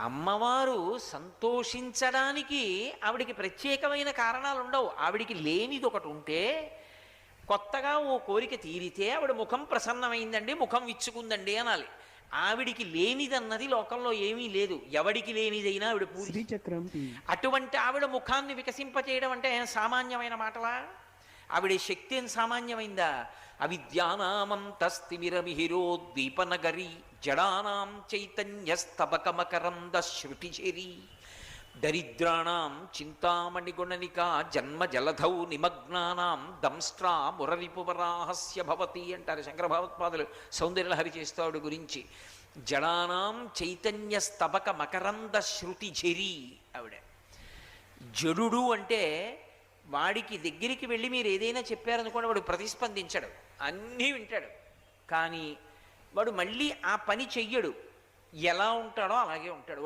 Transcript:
అమ్మవారు సంతోషించడానికి ఆవిడికి ప్రత్యేకమైన కారణాలు ఉండవు. ఆవిడికి లేనిది ఒకటి ఉంటే, కొత్తగా ఓ కోరిక తీరితే ఆవిడ ముఖం ప్రసన్నమైందండి, ముఖం విచ్చుకుందండి అనాలి. ఆవిడికి లేనిదన్నది లోకంలో ఏమీ లేదు. ఎవడికి లేనిదైనా ఆవిడ పూజ. శ్రీచక్రం అటువంటి ఆవిడ ముఖాన్ని వికసింపచేయడం అంటే సామాన్యమైన మాటలా? ఆవిడ శక్తి ఏం సామాన్యమైందా? అవిద్యానామంతస్తిమిరమిహిరోద్దీపనగరి జడానాం చైతన్యస్తబకమకరంద శృతిశరీ దరిద్రాణం చింతామణిగుణనికా జన్మ జలధౌ నిమగ్నానాం దంస్ట్రా మురరిపువరాహస్య భవతి అంటారు శంకర భగవత్పాదులు సౌందర్యలహరి చేస్తాడు గురించి. జడానాం చైతన్య స్తబక మకరంద శృతిఝరీ. ఆవిడ జడుడు అంటే వాడికి దగ్గరికి వెళ్ళి మీరు ఏదైనా చెప్పారనుకోండి, వాడు ప్రతిస్పందించడు, అన్నీ వింటాడు. కానీ వాడు మళ్ళీ ఆ పని చెయ్యడు. ఎలా ఉంటాడో అలాగే ఉంటాడు.